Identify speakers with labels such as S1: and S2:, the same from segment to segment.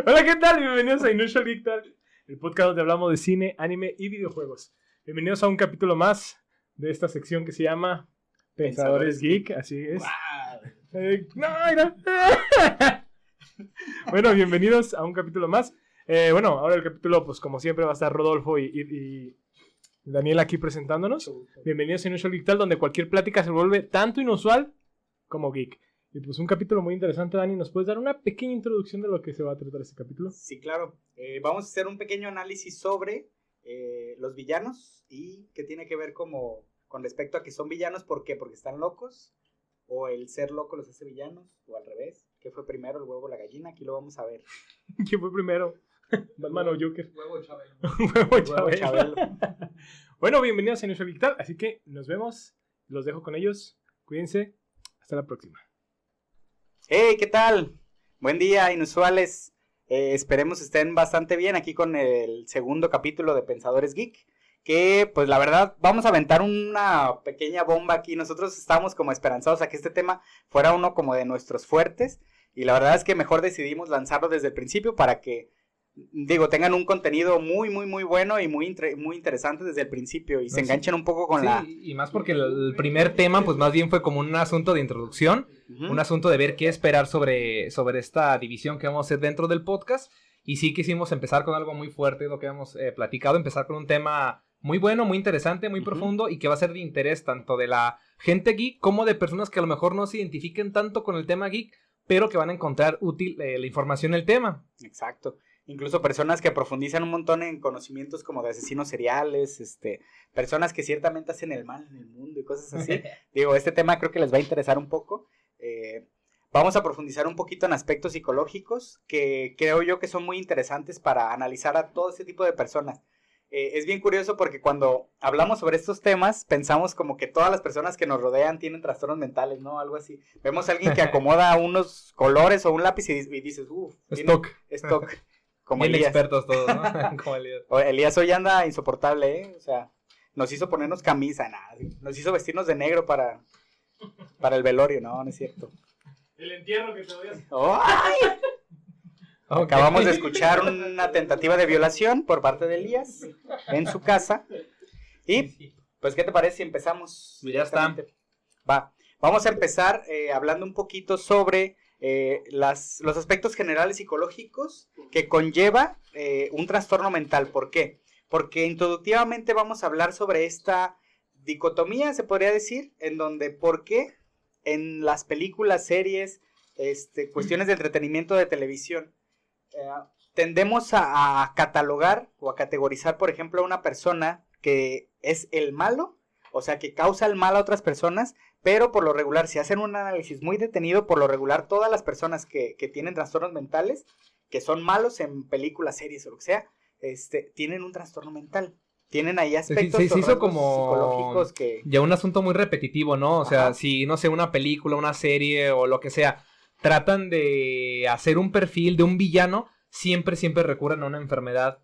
S1: Hola, ¿qué tal? Bienvenidos a Inusual Geek Talk, el podcast donde hablamos de cine, anime y videojuegos. Bienvenidos a un capítulo más de esta sección que se llama Pensadores Geek, así es.
S2: Wow.
S1: No, mira. Bueno, bienvenidos a un capítulo más. Bueno, ahora el capítulo, pues como siempre, va a estar Rodolfo y Daniel aquí presentándonos. Bienvenidos a Inusual Geek Talk, donde cualquier plática se vuelve tanto inusual como geek. Y pues un capítulo muy interesante, Dani. ¿Nos puedes dar una pequeña introducción de lo que se va a tratar este capítulo?
S2: Sí, claro. Vamos a hacer un pequeño análisis sobre los villanos y qué tiene que ver como con respecto a que son villanos. ¿Por qué? Porque están locos, o el ser loco los hace villanos, o al revés. ¿Qué fue primero, el huevo o la gallina? Aquí lo vamos a ver.
S1: ¿Quién fue primero? ¿Batman o Joker?
S3: Huevo Chabelo.
S1: Huevo Chabelo. Bueno, bienvenidos a Inusual Geek Talk, así que nos vemos. Los dejo con ellos. Cuídense. Hasta la próxima.
S2: ¡Hey! ¿Qué tal? Buen día, inusuales. Esperemos estén bastante bien aquí con el segundo capítulo de Pensadores Geek. Que, pues la verdad, vamos a aventar una pequeña bomba aquí. Nosotros estamos como esperanzados a que este tema fuera uno como de nuestros fuertes. Y la verdad es que mejor decidimos lanzarlo desde el principio para que, tengan un contenido muy, muy, muy bueno y muy interesante desde el principio. Y se enganchen un poco con
S3: Y más porque el primer tema, pues más bien fue como un asunto de introducción. Un asunto de ver qué esperar sobre esta división que vamos a hacer dentro del podcast. Y sí quisimos empezar con algo muy fuerte, lo que hemos platicado, empezar con un tema muy bueno, muy interesante, muy profundo, y que va a ser de interés tanto de la gente geek como de personas que a lo mejor no se identifiquen tanto con el tema geek, pero que van a encontrar útil la información del tema.
S2: Exacto. Incluso personas que profundizan un montón en conocimientos como de asesinos seriales, personas que ciertamente hacen el mal en el mundo y cosas así. Este tema creo que les va a interesar un poco. Vamos a profundizar un poquito en aspectos psicológicos que creo yo que son muy interesantes para analizar a todo este tipo de personas. Es bien curioso porque cuando hablamos sobre estos temas pensamos como que todas las personas que nos rodean tienen trastornos mentales, ¿no? Algo así. Vemos a alguien que acomoda unos colores o un lápiz y dices,
S1: Stock.
S2: Como
S3: bien
S2: Elías.
S3: Expertos todos, ¿no? Como Elías.
S2: Elías hoy anda insoportable, ¿eh? O sea, nos hizo ponernos camisa, nada. Nos hizo vestirnos de negro para el velorio, no es cierto.
S1: El entierro que te voy a hacer.
S2: ¡Ay! Okay. Acabamos de escuchar una tentativa de violación por parte de Elías en su casa. Y, pues, ¿qué te parece si empezamos?
S3: Ya está.
S2: Va. Vamos a empezar hablando un poquito sobre los aspectos generales psicológicos que conlleva un trastorno mental. ¿Por qué? Porque introductivamente vamos a hablar sobre esta dicotomía, se podría decir, en donde por qué en las películas, series, cuestiones de entretenimiento de televisión, tendemos a catalogar o a categorizar, por ejemplo, a una persona que es el malo, o sea, que causa el mal a otras personas, pero por lo regular, si hacen un análisis muy detenido, por lo regular todas las personas que tienen trastornos mentales, que son malos en películas, series o lo que sea, tienen un trastorno mental. Tienen ahí aspectos
S3: se hizo como
S2: psicológicos que...
S3: ya un asunto muy repetitivo, ¿no? O sea, si, no sé, una película, una serie o lo que sea, tratan de hacer un perfil de un villano, siempre recurren a una enfermedad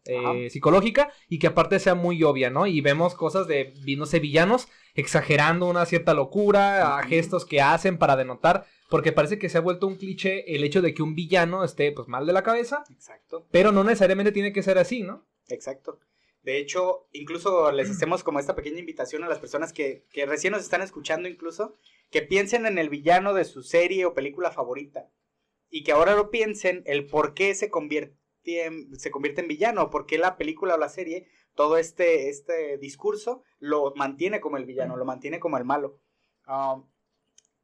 S3: psicológica y que aparte sea muy obvia, ¿no? Y vemos cosas de, no sé, villanos exagerando una cierta locura, a gestos que hacen para denotar, porque parece que se ha vuelto un cliché el hecho de que un villano esté, pues, mal de la cabeza.
S2: Exacto.
S3: Pero no necesariamente tiene que ser así, ¿no?
S2: Exacto. De hecho, incluso les hacemos como esta pequeña invitación a las personas que recién nos están escuchando, incluso, que piensen en el villano de su serie o película favorita. Y que ahora lo piensen el por qué se convierte en villano, por qué la película o la serie, todo este discurso lo mantiene como el villano, lo mantiene como el malo.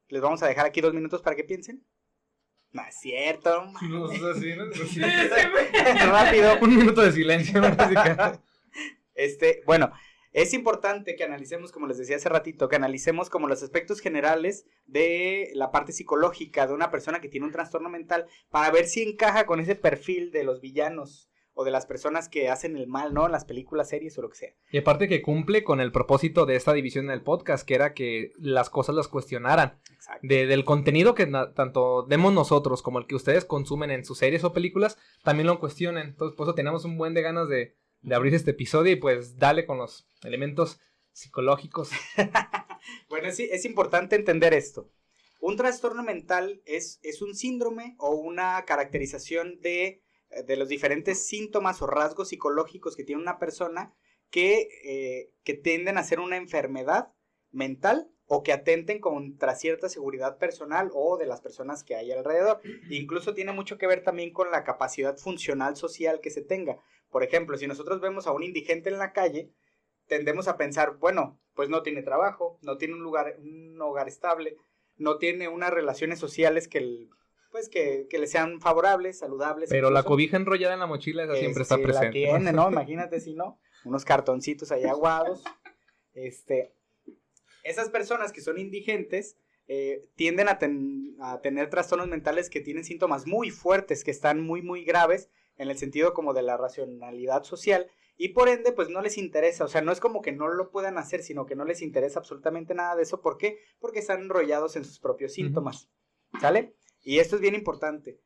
S2: Les vamos a dejar aquí 2 minutos para que piensen. No es cierto.
S3: No es así, no es así.
S2: Rápido.
S3: 1 minuto de silencio.
S2: Bueno, es importante que analicemos, como les decía hace ratito, que analicemos como los aspectos generales de la parte psicológica de una persona que tiene un trastorno mental para ver si encaja con ese perfil de los villanos o de las personas que hacen el mal, ¿no? En las películas, series o lo que sea.
S3: Y aparte que cumple con el propósito de esta división en el podcast, que era que las cosas las cuestionaran.
S2: Exacto.
S3: Del contenido que tanto demos nosotros como el que ustedes consumen en sus series o películas, también lo cuestionen. Entonces, por eso teníamos un buen de ganas de abrir este episodio y pues dale con los elementos psicológicos.
S2: Bueno, sí, es importante entender esto. Un trastorno mental es un síndrome o una caracterización de los diferentes síntomas o rasgos psicológicos que tiene una persona que tienden a ser una enfermedad mental o que atenten contra cierta seguridad personal o de las personas que hay alrededor. Incluso tiene mucho que ver también con la capacidad funcional social que se tenga. Por ejemplo, si nosotros vemos a un indigente en la calle, tendemos a pensar, bueno, pues no tiene trabajo, no tiene un hogar estable, no tiene unas relaciones sociales que le sean favorables, saludables.
S3: Pero
S2: incluso.
S3: la cobija enrollada en la mochila esa siempre está presente.
S2: La tiene, ¿no? Imagínate si no, unos cartoncitos ahí aguados. Esas personas que son indigentes tienden a tener trastornos mentales que tienen síntomas muy fuertes, que están muy, muy graves en el sentido como de la racionalidad social y por ende pues no les interesa, o sea, no es como que no lo puedan hacer, sino que no les interesa absolutamente nada de eso. ¿Por qué? Porque están enrollados en sus propios síntomas, ¿sale? Y esto es bien importante.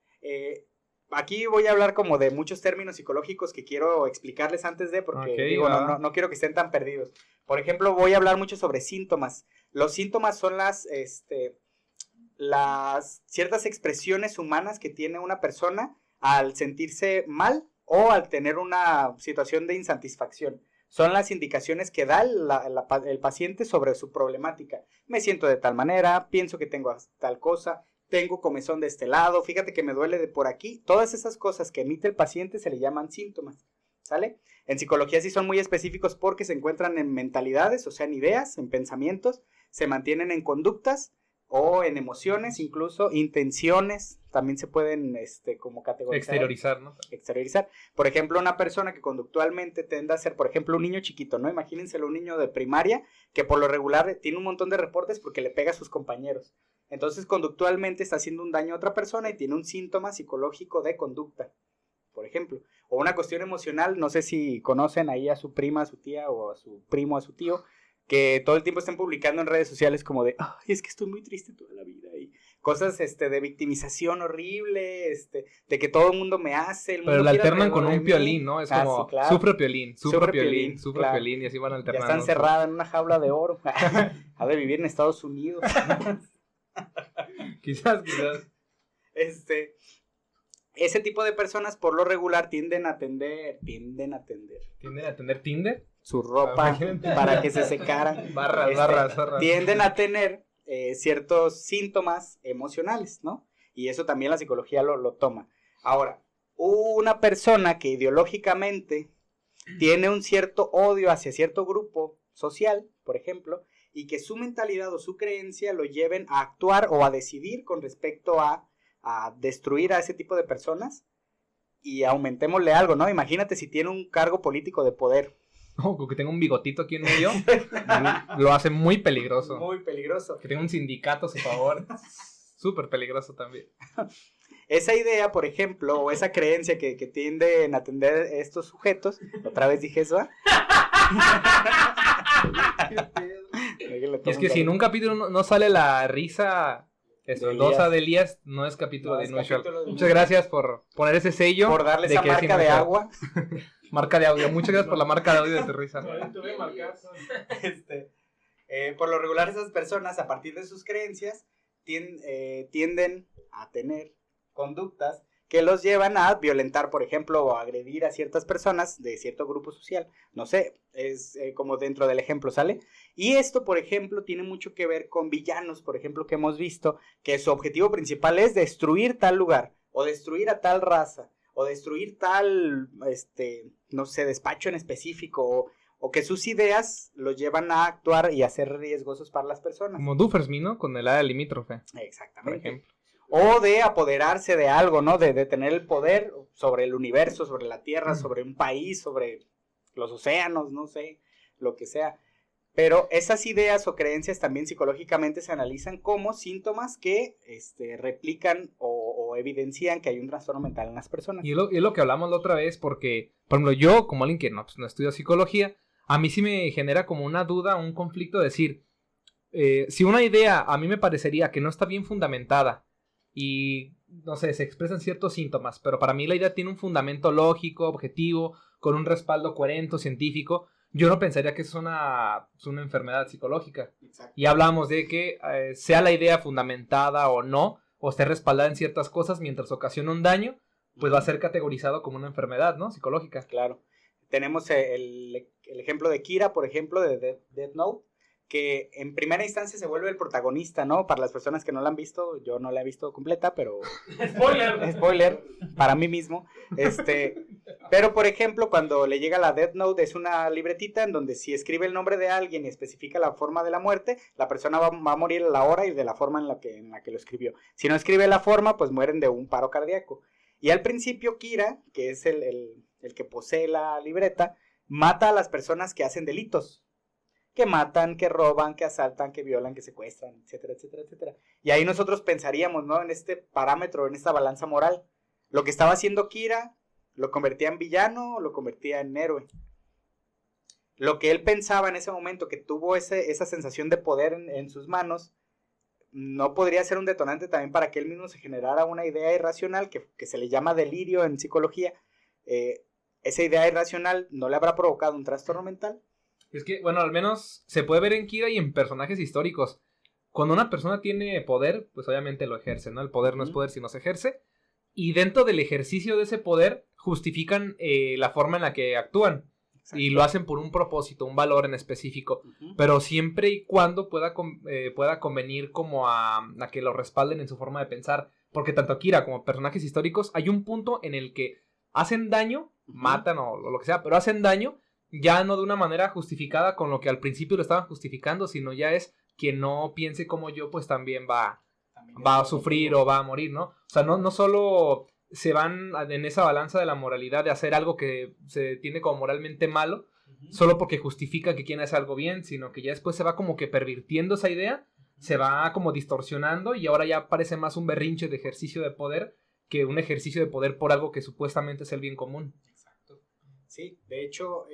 S2: Aquí voy a hablar como de muchos términos psicológicos que quiero explicarles antes de, porque no quiero que estén tan perdidos. Por ejemplo, voy a hablar mucho sobre síntomas. Los síntomas son las ciertas expresiones humanas que tiene una persona al sentirse mal o al tener una situación de insatisfacción. Son las indicaciones que da el paciente sobre su problemática. Me siento de tal manera, pienso que tengo tal cosa, tengo comezón de este lado, fíjate que me duele de por aquí. Todas esas cosas que emite el paciente se le llaman síntomas, ¿sale? En psicología sí son muy específicos porque se encuentran en mentalidades, o sea, en ideas, en pensamientos, se mantienen en conductas o en emociones, incluso intenciones, también se pueden como categorizar.
S3: Exteriorizar, ¿no?
S2: Exteriorizar. Por ejemplo, una persona que conductualmente tiende a ser, por ejemplo, un niño chiquito, ¿no? Imagínenselo, un niño de primaria que por lo regular tiene un montón de reportes porque le pega a sus compañeros. Entonces, conductualmente está haciendo un daño a otra persona y tiene un síntoma psicológico de conducta, por ejemplo. O una cuestión emocional, no sé si conocen ahí a su prima, a su tía o a su primo, a su tío, que todo el tiempo están publicando en redes sociales como de, ay, es que estoy muy triste toda la vida, y cosas de victimización horrible, de que todo el mundo me hace. El mundo
S3: pero la alternan
S2: alrededor
S3: con
S2: de
S3: un
S2: mí.
S3: piolín, ¿no? Es como,
S2: sí, claro.
S3: sufre piolín,
S2: Claro.
S3: piolín, y así van alternando.
S2: Ya está encerrada en una jaula de oro. Ha de vivir en Estados Unidos.
S3: Quizás.
S2: Ese tipo de personas por lo regular tienden a atender
S3: ¿Tienden a atender Tinder?
S2: su ropa para que se secaran.
S3: Barras.
S2: Tienden a tener ciertos síntomas emocionales, ¿no? Y eso también la psicología lo toma. Ahora, una persona que ideológicamente tiene un cierto odio hacia cierto grupo social, por ejemplo, y que su mentalidad o su creencia lo lleven a actuar o a decidir con respecto a destruir a ese tipo de personas, y aumentémosle algo, ¿no? Imagínate si tiene un cargo político de poder.
S3: O que tenga un bigotito aquí en medio, lo hace muy peligroso.
S2: Muy peligroso.
S3: Que tenga un sindicato a su favor, súper peligroso también.
S2: Esa idea, por ejemplo, o esa creencia que tienden a atender estos sujetos, otra vez dije eso,
S3: Y es que si en un capítulo no sale la risa estruendosa de Elías, no es capítulo de Inusual. Muchas gracias por poner ese sello.
S2: Por darle esa marca de agua.
S3: Marca de audio. Muchas gracias por la marca de audio de tu risa.
S2: Por lo regular, esas personas, a partir de sus creencias, tienden a tener conductas que los llevan a violentar, por ejemplo, o a agredir a ciertas personas de cierto grupo social. No sé, es como dentro del ejemplo, ¿sale? Y esto, por ejemplo, tiene mucho que ver con villanos, por ejemplo, que hemos visto, que su objetivo principal es destruir tal lugar, o destruir a tal raza, o destruir tal, no sé, despacho en específico, o que sus ideas los llevan a actuar y a ser riesgosos para las personas.
S3: Como Duffersby, ¿no? Con el área limítrofe.
S2: Exactamente.
S3: Por ejemplo.
S2: O de apoderarse de algo, ¿no? De tener el poder sobre el universo, sobre la Tierra, sobre un país, sobre los océanos, no sé, lo que sea. Pero esas ideas o creencias también psicológicamente se analizan como síntomas que replican o evidencian que hay un trastorno mental en las personas.
S3: Y es lo que hablamos la otra vez, porque, por ejemplo, yo, como alguien que no estudia psicología, a mí sí me genera como una duda, un conflicto de decir, si una idea a mí me parecería que no está bien fundamentada, y, no sé, se expresan ciertos síntomas, pero para mí la idea tiene un fundamento lógico, objetivo, con un respaldo coherente, científico, yo no pensaría que es una enfermedad psicológica.
S2: Exacto.
S3: Y hablamos de que sea la idea fundamentada o no, o esté respaldada en ciertas cosas mientras ocasiona un daño, pues va a ser categorizado como una enfermedad, ¿no? Psicológica.
S2: Claro. Tenemos el ejemplo de Kira, por ejemplo, de Death Note, que en primera instancia se vuelve el protagonista, ¿no? Para las personas que no la han visto, yo no la he visto completa, pero... Spoiler, para mí mismo. Pero, por ejemplo, cuando le llega la Death Note, es una libretita en donde si escribe el nombre de alguien y especifica la forma de la muerte, la persona va a morir a la hora y de la forma en la que lo escribió. Si no escribe la forma, pues mueren de un paro cardíaco. Y al principio Kira, que es el que posee la libreta, mata a las personas que hacen delitos. Que matan, que roban, que asaltan, que violan, que secuestran, etcétera, etcétera, etcétera. Y ahí nosotros pensaríamos, ¿no? En este parámetro, en esta balanza moral. Lo que estaba haciendo Kira, ¿lo convertía en villano o lo convertía en héroe? Lo que él pensaba en ese momento, que tuvo esa sensación de poder en sus manos, no podría ser un detonante también para que él mismo se generara una idea irracional, que se le llama delirio en psicología. Esa idea irracional no le habrá provocado un trastorno mental.
S3: Es que, bueno, al menos se puede ver en Kira y en personajes históricos. Cuando una persona tiene poder, pues obviamente lo ejerce, ¿no? El poder no es poder, sino se ejerce. Y dentro del ejercicio de ese poder, justifican la forma en la que actúan. Exacto. Y lo hacen por un propósito, un valor en específico. Pero siempre y cuando pueda convenir como a que lo respalden en su forma de pensar. Porque tanto Kira como personajes históricos, hay un punto en el que hacen daño, matan o lo que sea, pero hacen daño, ya no de una manera justificada con lo que al principio lo estaban justificando, sino ya es quien no piense como yo, pues también va a sufrir o va a morir, ¿no? O sea, no solo se van en esa balanza de la moralidad de hacer algo que se tiene como moralmente malo, solo porque justifica que quien hace algo bien, sino que ya después se va como que pervirtiendo esa idea, se va como distorsionando y ahora ya parece más un berrinche de ejercicio de poder que un ejercicio de poder por algo que supuestamente es el bien común.
S2: Exacto. Sí, de hecho,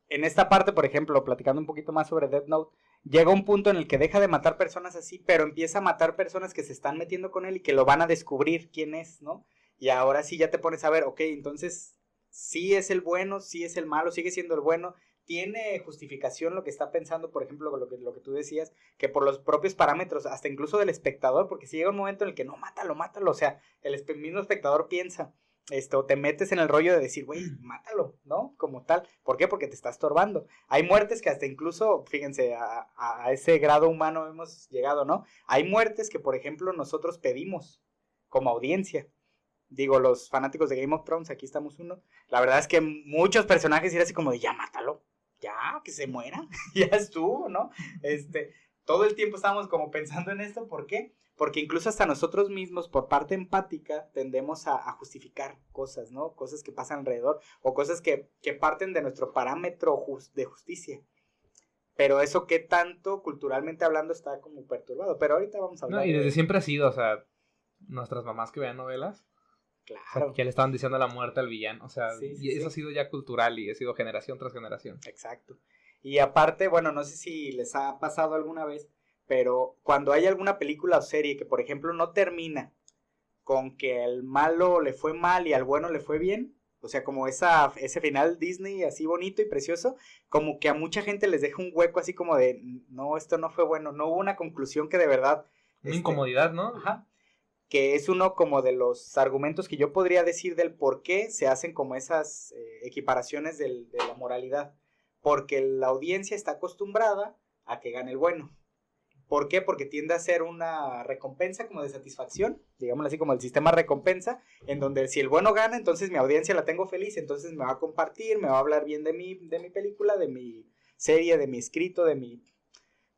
S2: en esta parte, por ejemplo, platicando un poquito más sobre Death Note, llega un punto en el que deja de matar personas así, pero empieza a matar personas que se están metiendo con él y que lo van a descubrir quién es, ¿no? Y ahora sí ya te pones a ver, ok, entonces sí es el bueno, sí es el malo, sigue siendo el bueno, tiene justificación lo que está pensando, por ejemplo, lo que tú decías, que por los propios parámetros, hasta incluso del espectador, porque si llega un momento en el que no, mátalo, o sea, el mismo espectador piensa, te metes en el rollo de decir, güey, mátalo, ¿no? Como tal. ¿Por qué? Porque te está estorbando. Hay muertes que hasta incluso, fíjense, a ese grado humano hemos llegado, ¿no? Hay muertes que, por ejemplo, nosotros pedimos como audiencia. Digo, los fanáticos de Game of Thrones, aquí estamos uno. La verdad es que muchos personajes eran así como de, ya, mátalo, ya, que se muera, ya estuvo, ¿no? Todo el tiempo estábamos como pensando en esto, ¿por qué? Porque incluso hasta nosotros mismos, por parte empática, tendemos a justificar cosas, ¿no? Cosas que pasan alrededor, o cosas que parten de nuestro parámetro de justicia. Pero eso, ¿qué tanto, culturalmente hablando, está como perturbado? Pero ahorita vamos a hablar.
S3: No, y desde siempre ha sido, o sea, nuestras mamás que vean novelas,
S2: claro,
S3: o sea, que ya le estaban diciendo la muerte al villano, o sea,
S2: sí,
S3: y eso ha sido ya cultural y ha sido generación tras generación.
S2: Exacto. Y aparte, bueno, no sé si les ha pasado alguna vez, pero cuando hay alguna película o serie que, por ejemplo, no termina con que al malo le fue mal y al bueno le fue bien, o sea, como ese final Disney así bonito y precioso, como que a mucha gente les deja un hueco así como de, no, esto no fue bueno, no hubo una conclusión que de verdad...
S3: Una incomodidad, ¿no?
S2: Ajá. Que es uno como de los argumentos que yo podría decir del por qué se hacen como esas equiparaciones de la moralidad. Porque la audiencia está acostumbrada a que gane el bueno. ¿Por qué? Porque tiende a ser una recompensa como de satisfacción, digámoslo así, como el sistema recompensa, en donde si el bueno gana, entonces mi audiencia la tengo feliz, entonces me va a compartir, me va a hablar bien de mi película, de mi serie, de mi escrito, de mi,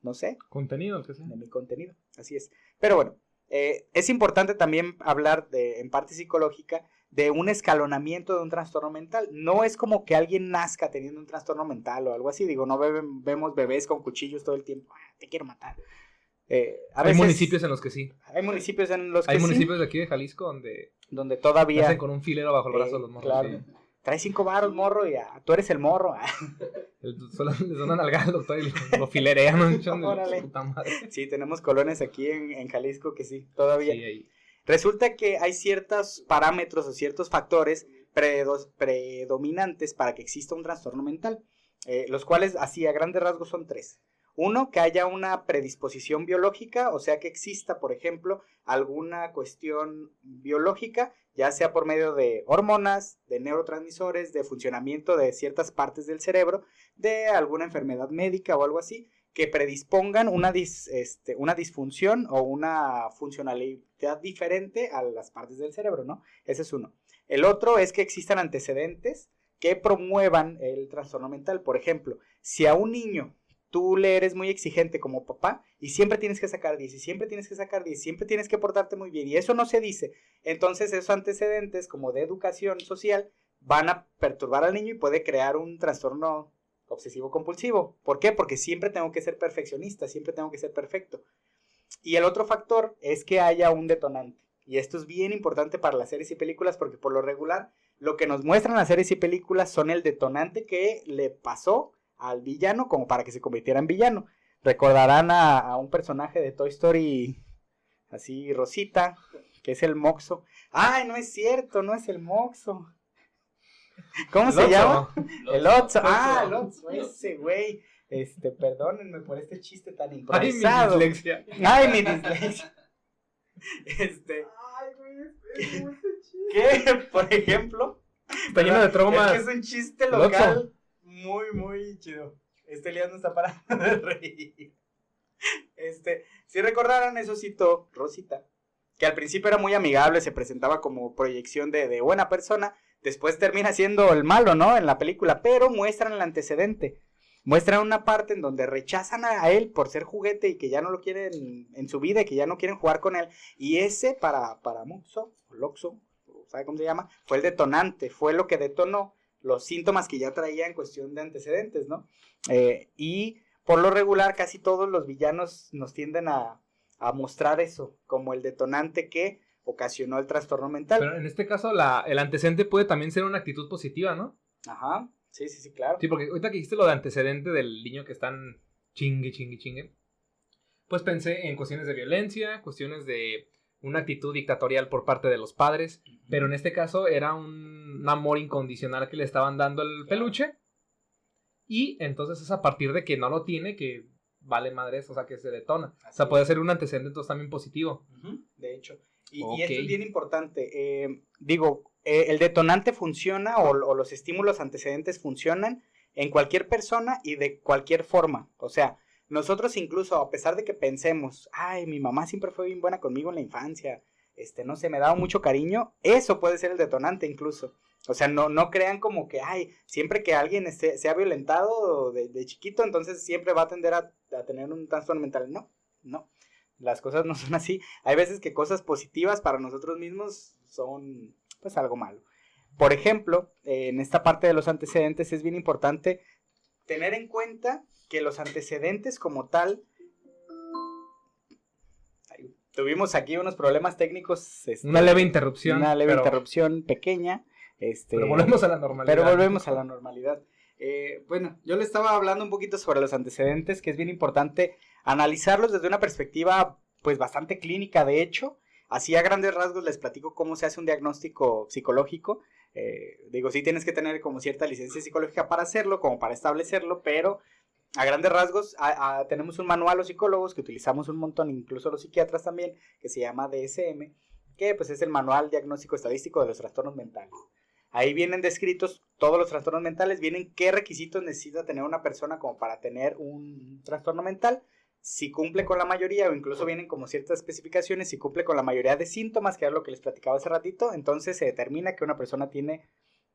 S2: no sé.
S3: Contenido, que sea.
S2: De mi contenido, así es. Pero bueno, es importante también hablar en parte psicológica, de un escalonamiento de un trastorno mental. No es como que alguien nazca teniendo un trastorno mental o algo así. Digo, no vemos bebés con cuchillos todo el tiempo. Te quiero matar.
S3: Hay municipios en los que sí.
S2: Hay municipios en los que
S3: sí. Hay
S2: sí.
S3: municipios de aquí de Jalisco donde
S2: todavía
S3: hacen con un filero bajo el brazo los morros.
S2: Claro. Sí. Trae 5 varos, morro, y tú eres el morro.
S3: Solo les dan al al doctor y lo filerean.
S2: Puta madre. Sí, tenemos colonias aquí en Jalisco que sí, todavía.
S3: Sí, ahí.
S2: Resulta que hay ciertos parámetros o ciertos factores predominantes para que exista un trastorno mental. los cuales así a grandes rasgos son 3. Uno, que haya una predisposición biológica, o sea que exista, por ejemplo, alguna cuestión biológica, ya sea por medio de hormonas, de neurotransmisores, de funcionamiento de ciertas partes del cerebro, de alguna enfermedad médica o algo así, que predispongan una disfunción o una funcionalidad diferente a las partes del cerebro, ¿no? Ese es uno. El otro es que existan antecedentes que promuevan el trastorno mental. Por ejemplo, si a un niño tú le eres muy exigente como papá y siempre tienes que sacar 10 y siempre tienes que sacar 10, siempre tienes que portarte muy bien y eso no se dice, entonces esos antecedentes como de educación social van a perturbar al niño y puede crear un trastorno obsesivo compulsivo. ¿Por qué? Porque siempre tengo que ser perfeccionista, siempre tengo que ser perfecto. Y el otro factor es que haya un detonante. Y esto es bien importante para las series y películas porque por lo regular lo que nos muestran las series y películas son el detonante que le pasó al villano como para que se convirtiera en villano. Recordarán a un personaje de Toy Story así rosita, que es el Moxo. ¡Ay, no es cierto! No es el Moxo. ¿Cómo se llama? El Otso. Ah, el Otso, ese güey. Perdónenme por este chiste tan improvisado.
S3: Ay, mi dislexia.
S2: Ay, mi dislexia.
S1: Ay, güey, es muy chiste.
S2: ¿Qué? Por ejemplo.
S3: Está lleno de traumas.
S2: Es que es un chiste local muy, muy chido. Leandro no está parando de reír. Si recordaran eso citó Rosita, que al principio era muy amigable, se presentaba como proyección de buena persona, después termina siendo el malo, ¿no? En la película, pero muestran el antecedente. Muestran una parte en donde rechazan a él por ser juguete y que ya no lo quieren en su vida y que ya no quieren jugar con él. Y ese para Moxo, o Loxo, ¿sabe cómo se llama? Fue el detonante, fue lo que detonó los síntomas que ya traía en cuestión de antecedentes, ¿no? Y por lo regular casi todos los villanos nos tienden a mostrar eso como el detonante que ocasionó el trastorno mental.
S3: Pero en este caso el antecedente puede también ser una actitud positiva, ¿no?
S2: Ajá, sí, claro.
S3: Sí, porque ahorita que dijiste lo de antecedente del niño que están chingue, pues pensé en cuestiones de violencia, cuestiones de una actitud dictatorial por parte de los padres, pero en este caso era un amor incondicional que le estaban dando el peluche, y entonces es a partir de que no lo tiene que vale madres, o sea, que se detona. Así, o sea, puede ser un antecedente entonces también positivo.
S2: De hecho. Y
S3: Okay.
S2: y esto es bien importante. El detonante funciona o los estímulos antecedentes funcionan en cualquier persona y de cualquier forma. O sea, nosotros incluso, a pesar de que pensemos, ay, mi mamá siempre fue bien buena conmigo en la infancia, no sé, me daba mucho cariño, eso puede ser el detonante incluso. O sea, no crean como que, ay, siempre que alguien sea violentado de chiquito, entonces siempre va a tender a tener un trastorno mental. No, las cosas no son así. Hay veces que cosas positivas para nosotros mismos son, pues, algo malo. Por ejemplo, en esta parte de los antecedentes es bien importante tener en cuenta que los antecedentes como tal... Tuvimos aquí unos problemas técnicos.
S3: Una leve interrupción.
S2: Una leve interrupción pequeña.
S3: Pero volvemos a la normalidad.
S2: Bueno, yo le estaba hablando un poquito sobre los antecedentes, que es bien importante analizarlos desde una perspectiva pues bastante clínica. De hecho, así a grandes rasgos les platico cómo se hace un diagnóstico psicológico. Sí tienes que tener como cierta licencia psicológica para hacerlo, como para establecerlo, pero a grandes rasgos tenemos un manual los psicólogos que utilizamos un montón, incluso los psiquiatras también, que se llama DSM, que pues es el Manual Diagnóstico Estadístico de los Trastornos Mentales. Ahí vienen descritos todos los trastornos mentales, vienen qué requisitos necesita tener una persona como para tener un trastorno mental, si cumple con la mayoría, o incluso vienen como ciertas especificaciones, si cumple con la mayoría de síntomas, que es lo que les platicaba hace ratito, entonces se determina que una persona tiene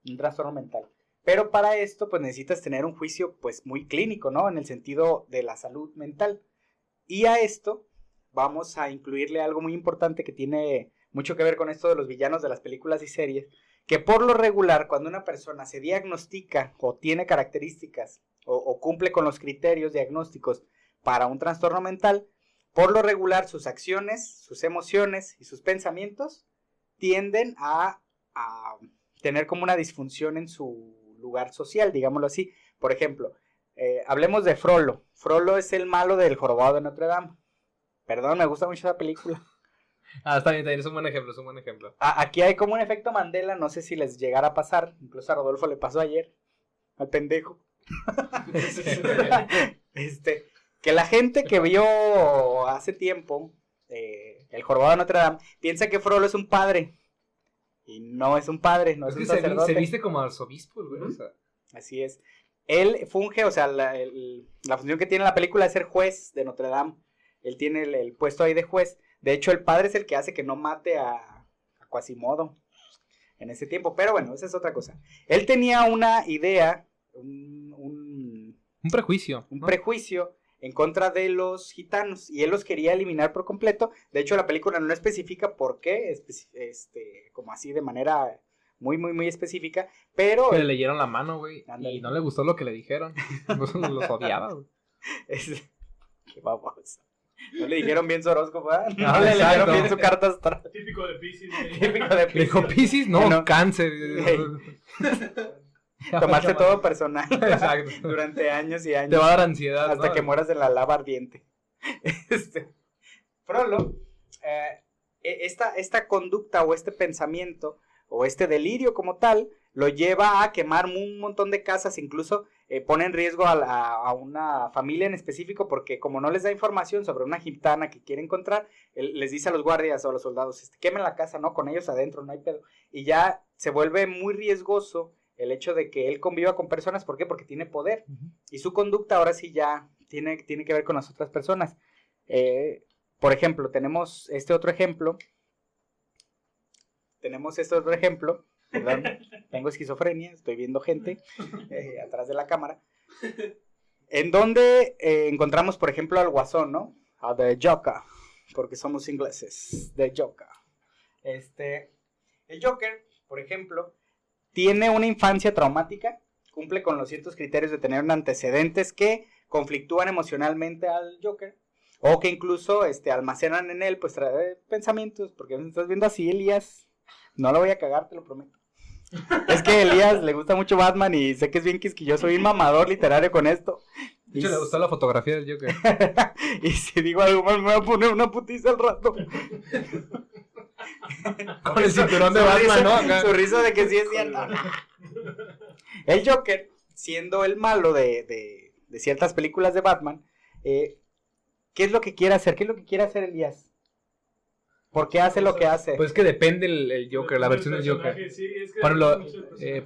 S2: un trastorno mental. Pero para esto, pues necesitas tener un juicio, pues, muy clínico, ¿no? En el sentido de la salud mental. Y a esto vamos a incluirle algo muy importante que tiene mucho que ver con esto de los villanos de las películas y series, que por lo regular, cuando una persona se diagnostica o tiene características o cumple con los criterios diagnósticos para un trastorno mental, por lo regular sus acciones, sus emociones y sus pensamientos tienden a tener como una disfunción en su lugar social, digámoslo así. Por ejemplo, hablemos de Frollo. Frollo es el malo del Jorobado de Notre Dame. Perdón, me gusta mucho esa película.
S3: Está bien, es un buen ejemplo,
S2: Aquí hay como un efecto Mandela, no sé si les llegara a pasar, incluso a Rodolfo le pasó ayer, al pendejo. Que la gente que vio hace tiempo El Jorobado de Notre Dame piensa que Frollo es un padre. Y no es un padre, no es un sacerdote.
S3: Se viste como arzobispo, güey. O sea.
S2: Así es. Él funge, o sea, la función que tiene en la película es ser juez de Notre Dame. Él tiene el puesto ahí de juez. De hecho, el padre es el que hace que no mate a Quasimodo en ese tiempo. Pero bueno, esa es otra cosa. Él tenía una idea, un
S3: prejuicio.
S2: Un prejuicio en contra de los gitanos. Y él los quería eliminar por completo. De hecho, la película no especifica por qué, como así de manera muy, muy, muy específica. Pero
S3: le leyeron la mano, güey. Y no le gustó lo que le dijeron. Los odiaba, güey.
S2: Qué baboso. No le dijeron bien su horóscopo, ¿eh?
S3: No,
S2: le dijeron bien su carta astral.
S1: Típico de Piscis.
S2: Típico de Piscis.
S3: Dijo Piscis, no, cáncer.
S2: Tomarse todo personal.
S3: Exacto.
S2: Durante años y años.
S3: Te va a dar ansiedad.
S2: Hasta
S3: ¿no?
S2: que mueras de la lava ardiente. Frollo, esta conducta o este pensamiento o este delirio como tal, lo lleva a quemar un montón de casas, incluso pone en riesgo a una familia en específico, porque como no les da información sobre una gitana que quiere encontrar, él les dice a los guardias o a los soldados, quemen la casa, ¿no? Con ellos adentro, no hay pedo. Y ya se vuelve muy riesgoso el hecho de que él conviva con personas. ¿Por qué? Porque tiene poder. Y su conducta ahora sí ya tiene que ver con las otras personas. Por ejemplo, tenemos este otro ejemplo. Perdón, tengo esquizofrenia, estoy viendo gente atrás de la cámara. En donde encontramos, por ejemplo, al Guasón, ¿no? A The Joker, porque somos ingleses. The Joker. El Joker, por ejemplo, tiene una infancia traumática, cumple con los ciertos criterios de tener antecedentes que conflictúan emocionalmente al Joker, o que incluso almacenan en él, pues, pensamientos, porque me estás viendo así, Elías. No lo voy a cagar, te lo prometo. Es que a Elías le gusta mucho Batman y sé que es bien quisquilloso, soy un mamador literario con esto.
S3: De hecho, le gustó la fotografía del Joker.
S2: Y si digo algo más, me voy a poner una putiza al rato.
S3: Con el cinturón de Batman, ¿no? Acá.
S2: Su risa de que sí es cierto. El Joker, siendo el malo de ciertas películas de Batman, ¿qué es lo que quiere hacer? ¿Qué es lo que quiere hacer Elías? ¿Por qué hace lo que hace?
S3: Pues que depende el Joker, la versión del Joker.
S1: Sí, es que
S3: Por ejemplo,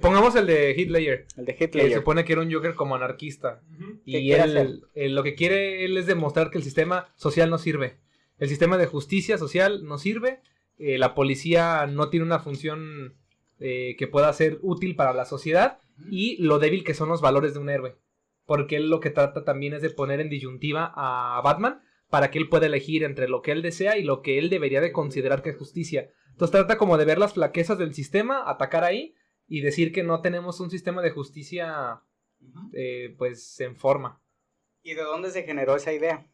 S3: pongamos el de Heath Ledger.
S2: El de Heath
S3: Que
S2: Ledger.
S3: se supone que era un Joker como anarquista.
S2: ¿Qué
S3: Y
S2: quiere hacer?
S3: lo que quiere él es demostrar que el sistema social no sirve. El sistema de justicia social no sirve. La policía no tiene una función que pueda ser útil para la sociedad. Y lo débil que son los valores de un héroe. Porque él lo que trata también es de poner en disyuntiva a Batman, para que él pueda elegir entre lo que él desea y lo que él debería de considerar que es justicia. Entonces trata como de ver las flaquezas del sistema, atacar ahí y decir que no tenemos un sistema de justicia pues en forma.
S2: ¿Y de dónde se generó esa idea?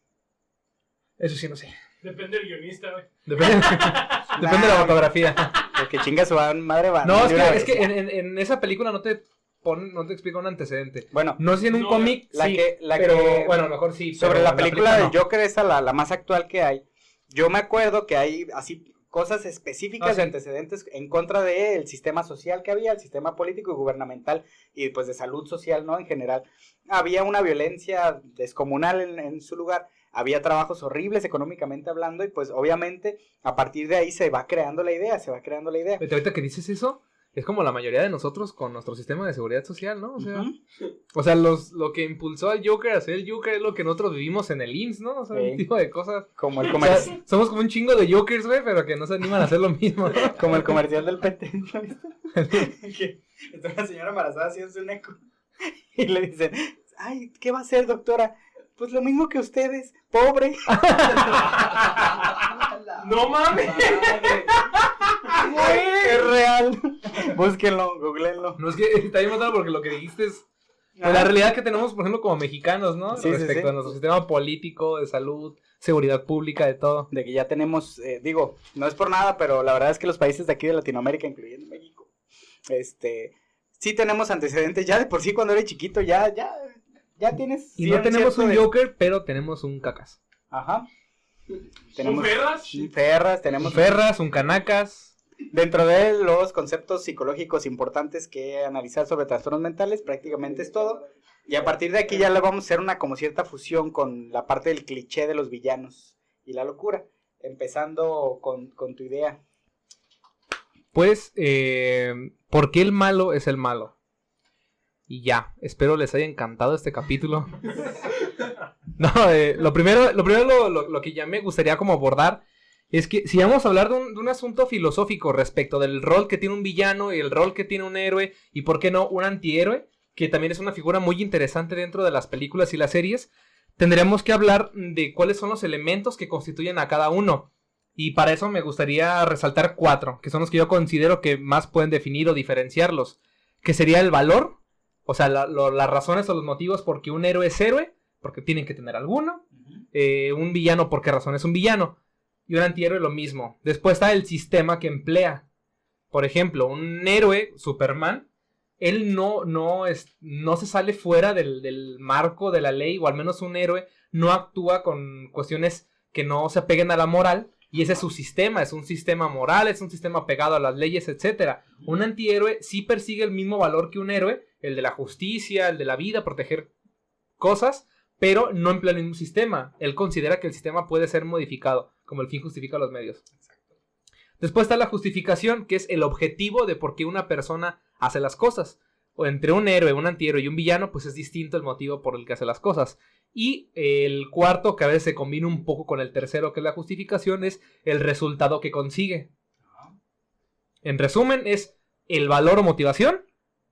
S3: Eso sí no sé.
S1: Depende del guionista, güey.
S3: Depende de la fotografía.
S2: Porque chinga su madre va.
S3: No, es que en esa película no te explica un antecedente.
S2: Bueno,
S3: no sé si en un cómic bueno, mejor sí.
S2: Sobre la película del
S3: no.
S2: Joker, esa la más actual que hay. Yo me acuerdo que hay así cosas específicas de antecedentes en contra del sistema social que había, el sistema político y gubernamental y pues de salud social, ¿no? En general. Había una violencia descomunal en su lugar. Había trabajos horribles económicamente hablando y pues obviamente a partir de ahí se va creando la idea.
S3: Pero ahorita que dices eso, es como la mayoría de nosotros con nuestro sistema de seguridad social, ¿no? O sea, lo que impulsó al Joker a ser el Joker es lo que nosotros vivimos en el IMSS, ¿no? O sea, un tipo de cosas.
S2: Como el
S3: O
S2: comercial.
S3: sea, somos como un chingo de Jokers, güey, pero que no se animan a hacer lo mismo, ¿no?
S2: Como el comercial del PT, ¿no viste? Que está una señora embarazada haciéndose un eco y le dicen, ay, ¿qué va a hacer, doctora? Pues lo mismo que ustedes, pobre.
S1: ¡No mames!
S2: Es real. Búsquenlo, googleenlo.
S3: No, es que está bien matado porque lo que dijiste es pues, la realidad que tenemos, por ejemplo, como mexicanos, ¿no?
S2: Sí,
S3: respecto a nuestro sistema político, de salud, seguridad pública, de todo.
S2: De que ya tenemos, no es por nada, pero la verdad es que los países de aquí de Latinoamérica, incluyendo México, sí tenemos antecedentes. Ya de por sí cuando eres chiquito, ya tienes.
S3: Y no tenemos un Joker, pero tenemos un cacas.
S2: Ajá.
S1: Tenemos
S2: un Ferras, tenemos
S3: un Ferras, un Canacas.
S2: Dentro de los conceptos psicológicos importantes que analizar sobre trastornos mentales, prácticamente es todo. Y a partir de aquí ya le vamos a hacer una como cierta fusión con la parte del cliché de los villanos y la locura. Empezando con tu idea.
S3: Pues, ¿por qué el malo es el malo? Y ya, espero les haya encantado este capítulo. No, lo primero lo que ya me gustaría como abordar es que si vamos a hablar de un asunto filosófico respecto del rol que tiene un villano y el rol que tiene un héroe y por qué no un antihéroe, que también es una figura muy interesante dentro de las películas y las series, tendríamos que hablar de cuáles son los elementos que constituyen a cada uno. Y para eso me gustaría resaltar 4, que son los que yo considero que más pueden definir o diferenciarlos. Que sería el valor, o sea, las razones o los motivos por qué un héroe es héroe, porque tienen que tener alguno. Un villano, por qué razón es un villano. Y un antihéroe lo mismo. Después está el sistema que emplea. Por ejemplo, un héroe, Superman, él no se sale fuera del marco de la ley, o al menos un héroe no actúa con cuestiones que no se apeguen a la moral, y ese es su sistema, es un sistema moral, es un sistema pegado a las leyes, etc. Un antihéroe sí persigue el mismo valor que un héroe, el de la justicia, el de la vida, proteger cosas, pero no emplea el mismo sistema. Él considera que el sistema puede ser modificado, como el fin justifica los medios. Después está la justificación, que es el objetivo de por qué una persona hace las cosas. O entre un héroe, un antihéroe y un villano, pues es distinto el motivo por el que hace las cosas. Y el cuarto, que a veces se combina un poco con el tercero, que es la justificación, es el resultado que consigue. En resumen, es el valor o motivación,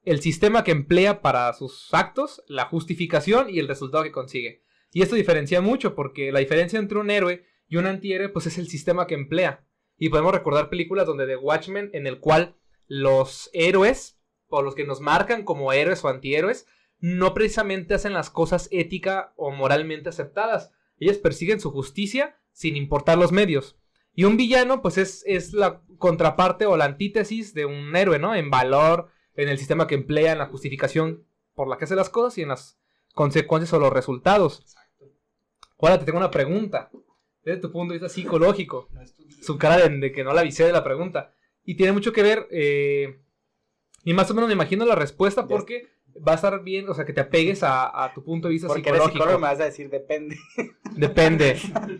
S3: el sistema que emplea para sus actos, la justificación y el resultado que consigue. Y esto diferencia mucho, porque la diferencia entre un héroe y un antihéroe, pues es el sistema que emplea. Y podemos recordar películas donde The Watchmen, en el cual los héroes, o los que nos marcan como héroes o antihéroes, no precisamente hacen las cosas ética o moralmente aceptadas. Ellos persiguen su justicia sin importar los medios. Y un villano, pues es la contraparte o la antítesis de un héroe, ¿no? En valor, en el sistema que emplea, en la justificación por la que hace las cosas y en las consecuencias o los resultados. Ahora te tengo una pregunta. Desde tu punto de vista psicológico. Su cara de que no la avisé de la pregunta. Y tiene mucho que ver, y más o menos me imagino la respuesta porque va a estar bien, o sea, que te apegues a tu punto de vista
S2: porque
S3: psicológico.
S2: Porque eres psicólogo, me vas a decir depende.
S3: Depende.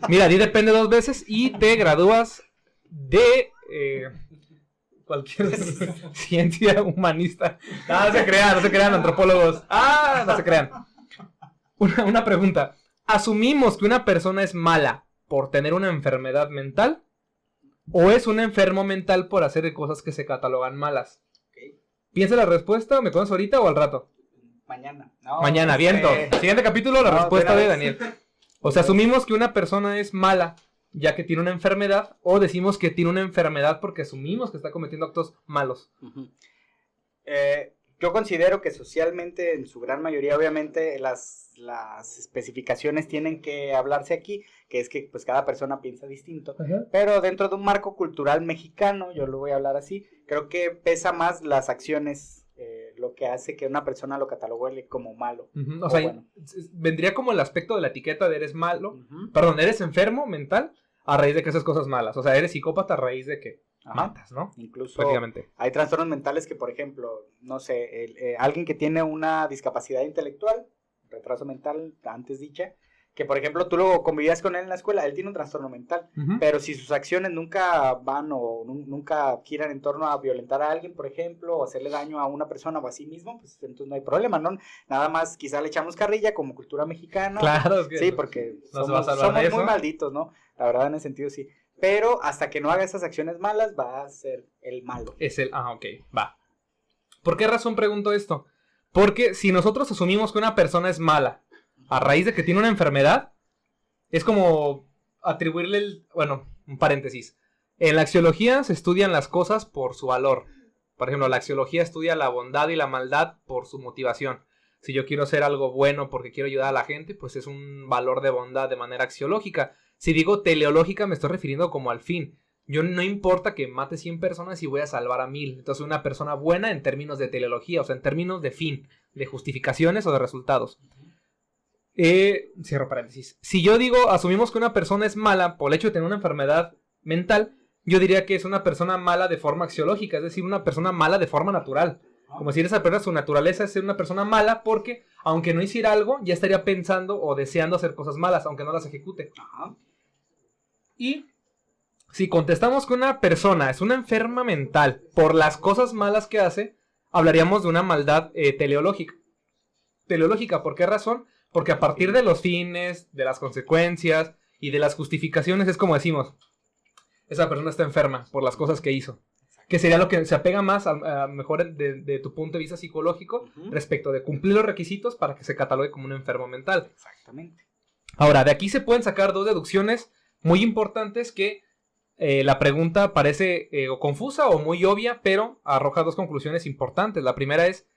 S3: Mira, di depende 2 veces y te gradúas de cualquier ciencia humanista. No se crean, antropólogos. No se crean. Una pregunta. ¿Asumimos que una persona es mala por tener una enfermedad mental? ¿O es un enfermo mental por hacer cosas que se catalogan malas?
S2: Okay.
S3: ¿Piensa la respuesta? ¿Me conoces ahorita o al rato?
S2: Mañana. No,
S3: Mañana, viento. Siguiente capítulo, la respuesta de Daniel. O sea, asumimos que una persona es mala ya que tiene una enfermedad, o decimos que tiene una enfermedad porque asumimos que está cometiendo actos malos.
S2: Yo considero que socialmente, en su gran mayoría, obviamente, las especificaciones tienen que hablarse aquí, que es que pues cada persona piensa distinto, pero dentro de un marco cultural mexicano, yo lo voy a hablar así, creo que pesa más las acciones, lo que hace que una persona lo catalogue como malo.
S3: O sea, bueno, vendría como el aspecto de la etiqueta de eres malo, perdón, eres enfermo mental a raíz de que haces cosas malas, o sea, eres psicópata a raíz de que matas, ¿no?
S2: Incluso hay trastornos mentales que, por ejemplo, no sé, alguien que tiene una discapacidad intelectual, retraso mental, antes dicha, que por ejemplo tú lo convivías con él en la escuela, él tiene un trastorno mental, pero si sus acciones nunca van o nunca giran en torno a violentar a alguien, por ejemplo, o hacerle daño a una persona o a sí mismo, pues entonces no hay problema, ¿no? Nada más quizá le echamos carrilla como cultura mexicana.
S3: Claro, es que
S2: sí, porque
S3: no
S2: somos muy malditos, ¿no? La verdad, en ese sentido sí. Pero hasta que no haga esas acciones malas, va a ser el malo.
S3: Ok, va. ¿Por qué razón pregunto esto? Porque si nosotros asumimos que una persona es mala a raíz de que tiene una enfermedad, es como atribuirle un paréntesis. En la axiología se estudian las cosas por su valor. Por ejemplo, la axiología estudia la bondad y la maldad por su motivación. Si yo quiero hacer algo bueno porque quiero ayudar a la gente, pues es un valor de bondad de manera axiológica. Si digo teleológica, me estoy refiriendo como al fin. Yo no importa que mate 100 personas y voy a salvar a 1000. Entonces, una persona buena en términos de teleología, o sea, en términos de fin, de justificaciones o de resultados. Cierro paréntesis. Si yo digo, asumimos que una persona es mala por el hecho de tener una enfermedad mental, yo diría que es una persona mala de forma axiológica, es decir, una persona mala de forma natural. Como si esa persona, su naturaleza es ser una persona mala porque, aunque no hiciera algo, ya estaría pensando o deseando hacer cosas malas, aunque no las ejecute.
S2: Ajá.
S3: Y si contestamos que una persona es una enferma mental por las cosas malas que hace, hablaríamos de una maldad teleológica. Teleológica, ¿por qué razón? Porque a partir de los fines, de las consecuencias y de las justificaciones es como decimos, esa persona está enferma por las cosas que hizo. Que sería lo que se apega más, a mejor de tu punto de vista psicológico, respecto de cumplir los requisitos para que se catalogue como un enfermo mental.
S2: Exactamente.
S3: Ahora, de aquí se pueden sacar dos deducciones muy importantes que la pregunta parece o confusa o muy obvia, pero arroja dos conclusiones importantes. La primera es,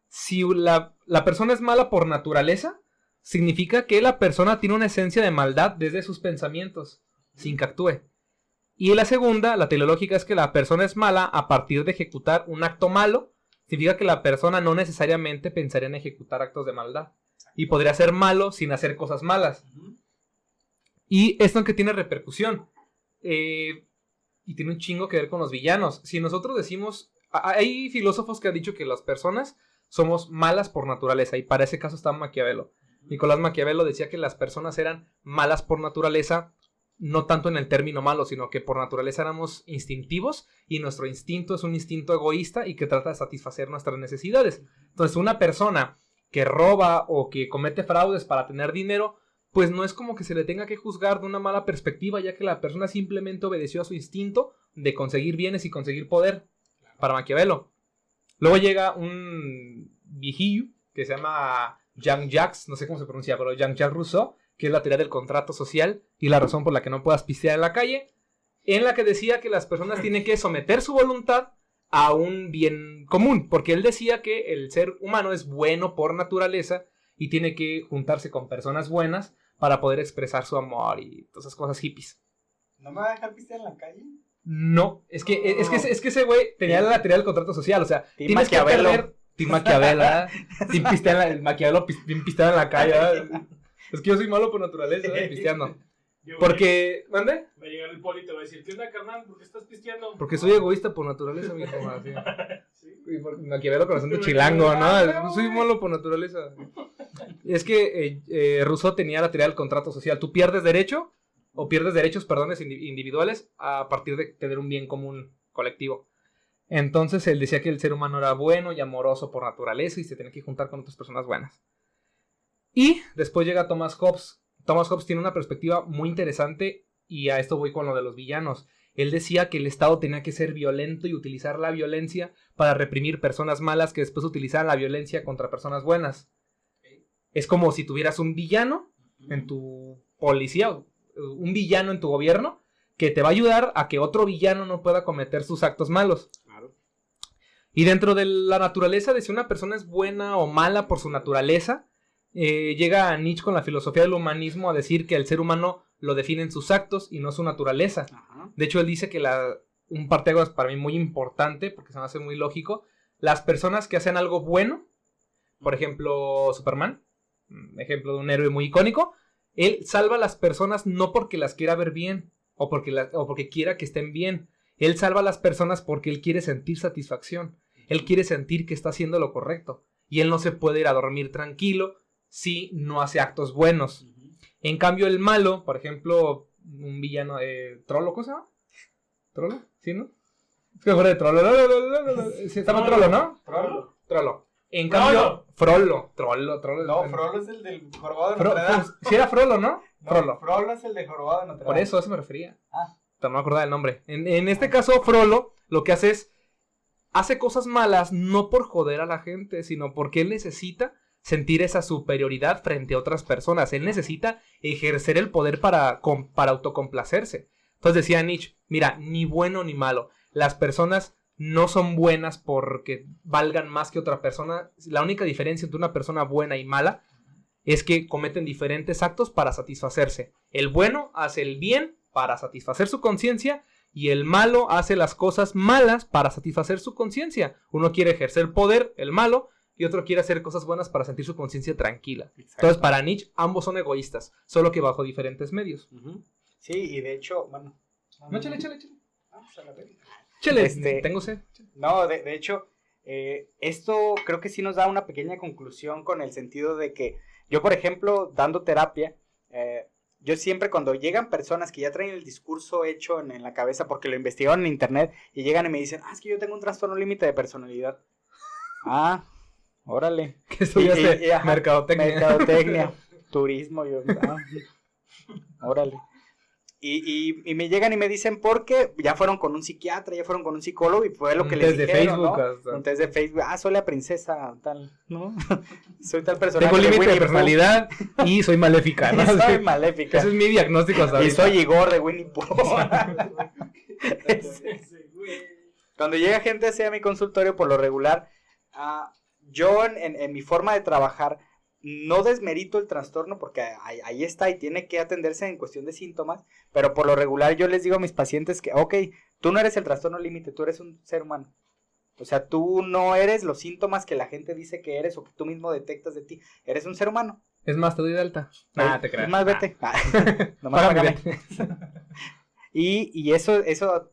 S3: si la persona es mala por naturaleza, significa que la persona tiene una esencia de maldad desde sus pensamientos, sin que actúe. Y la segunda, la teleológica, es que la persona es mala a partir de ejecutar un acto malo. Significa que la persona no necesariamente pensaría en ejecutar actos de maldad. Y podría ser malo sin hacer cosas malas. Y esto en que tiene repercusión. Y tiene un chingo que ver con los villanos. Si nosotros decimos... Hay filósofos que han dicho que las personas somos malas por naturaleza. Y para ese caso está Maquiavelo. Nicolás Maquiavelo decía que las personas eran malas por naturaleza, no tanto en el término malo, sino que por naturaleza éramos instintivos y nuestro instinto es un instinto egoísta y que trata de satisfacer nuestras necesidades. Entonces, una persona que roba o que comete fraudes para tener dinero, pues no es como que se le tenga que juzgar de una mala perspectiva, ya que la persona simplemente obedeció a su instinto de conseguir bienes y conseguir poder, para Maquiavelo. Luego llega un viejillo que se llama Jean-Jacques, no sé cómo se pronuncia, pero Jean-Jacques Rousseau, que es la teoría del contrato social y la razón por la que no puedas pistear en la calle, en la que decía que las personas tienen que someter su voluntad a un bien común, porque él decía que el ser humano es bueno por naturaleza y tiene que juntarse con personas buenas para poder expresar su amor y todas esas cosas hippies.
S2: ¿No me va a dejar pistear en la calle?
S3: No, es que ese güey tenía la teoría del contrato social, o sea, tienes que
S2: Maquiavelo.
S3: perder... Team Maquiavelo, el Maquiavelo bien pisteado en la calle, ¿verdad? Es que yo soy malo por naturaleza, pisteando. Porque, ¿mande?
S1: Va a llegar el poli y te va a decir, ¿qué onda, carnal? ¿Por qué estás pisteando?
S3: Porque soy egoísta por naturaleza, mijo. Así.
S1: ¿Sí?
S3: Y porque Maquiavelo con acento chilango, ¿no? Soy malo por naturaleza. Es que Rousseau tenía la teoría del contrato social. Tú pierdes derecho, o pierdes derechos, perdones, individuales a partir de tener un bien común colectivo. Entonces él decía que el ser humano era bueno y amoroso por naturaleza y se tenía que juntar con otras personas buenas. Y después llega Thomas Hobbes. Thomas Hobbes tiene una perspectiva muy interesante y a esto voy con lo de los villanos. Él decía que el Estado tenía que ser violento y utilizar la violencia para reprimir personas malas que después utilizaran la violencia contra personas buenas. Es como si tuvieras un villano en tu policía, un villano en tu gobierno, que te va a ayudar a que otro villano no pueda cometer sus actos malos.
S2: Claro.
S3: Y dentro de la naturaleza de si una persona es buena o mala por su naturaleza, llega Nietzsche con la filosofía del humanismo a decir que el ser humano lo define en sus actos y no su naturaleza.
S2: Ajá.
S3: De hecho, él dice que un parteaguas para mí muy importante, porque se me hace muy lógico, las personas que hacen algo bueno, por ejemplo, Superman, ejemplo de un héroe muy icónico, él salva a las personas no porque las quiera ver bien, o porque quiera que estén bien. Él salva a las personas porque él quiere sentir satisfacción. Él quiere sentir que está haciendo lo correcto. Y él no se puede ir a dormir tranquilo si no hace actos buenos. En cambio, el malo, por ejemplo, un villano de Trollo, ¿cómo se llama? ¿Trollo? ¿Sí, no? Es que de Trollo. Se llama Trollo, ¿no? Trollo. En cambio, Frollo. Trollo.
S2: No, Frollo es el del jorobado de Notre Dame.
S3: Sí era Frollo, ¿no? Frollo.
S2: Frollo es el de jorobado de Notre Dame.
S3: Por eso, a eso me refería.
S2: No
S3: me acordaba del nombre. En este caso, Frollo lo que hace cosas malas no por joder a la gente, sino porque él necesita sentir esa superioridad frente a otras personas. Él necesita ejercer el poder para autocomplacerse. Entonces decía Nietzsche, mira, ni bueno ni malo. Las personas no son buenas porque valgan más que otra persona. La única diferencia entre una persona buena y mala es que cometen diferentes actos para satisfacerse. El bueno hace el bien para satisfacer su conciencia y el malo hace las cosas malas para satisfacer su conciencia. Uno quiere ejercer poder, el malo, y otro quiere hacer cosas buenas para sentir su conciencia tranquila. Entonces, para Nietzsche, ambos son egoístas, solo que bajo diferentes medios.
S2: Sí, y de hecho, bueno...
S3: No, échale. Chele, tengo sed.
S2: No, de hecho, esto creo que sí nos da una pequeña conclusión con el sentido de que yo, por ejemplo, dando terapia, yo siempre cuando llegan personas que ya traen el discurso hecho en la cabeza porque lo investigaron en internet y llegan y me dicen, es que yo tengo un trastorno límite de personalidad. Órale.
S3: ¿Qué estudiaste? Mercadotecnia.
S2: Mercadotecnia, turismo, órale. Y me llegan y me dicen porque ya fueron con un psiquiatra, ya fueron con un psicólogo y fue lo que les dijeron,
S3: Facebook,
S2: ¿no?
S3: hasta.
S2: Un test de Facebook, soy la princesa, tal, ¿no? Soy tal personaje.
S3: Tengo límite de personalidad y soy maléfica, ¿no?
S2: Soy maléfica.
S3: Ese es mi diagnóstico hasta
S2: Y
S3: ahorita.
S2: soy Igor de Winnie Pooh. Cuando llega gente hacia mi consultorio, por lo regular, yo en mi forma de trabajar, no desmerito el trastorno porque ahí está y tiene que atenderse en cuestión de síntomas, pero por lo regular yo les digo a mis pacientes que, ok, tú no eres el trastorno límite, tú eres un ser humano. O sea, tú no eres los síntomas que la gente dice que eres o que tú mismo detectas de ti. Eres un ser humano.
S3: Es más, te doy de alta. Te creas.
S2: Es más, vete. Nomás págame. Y eso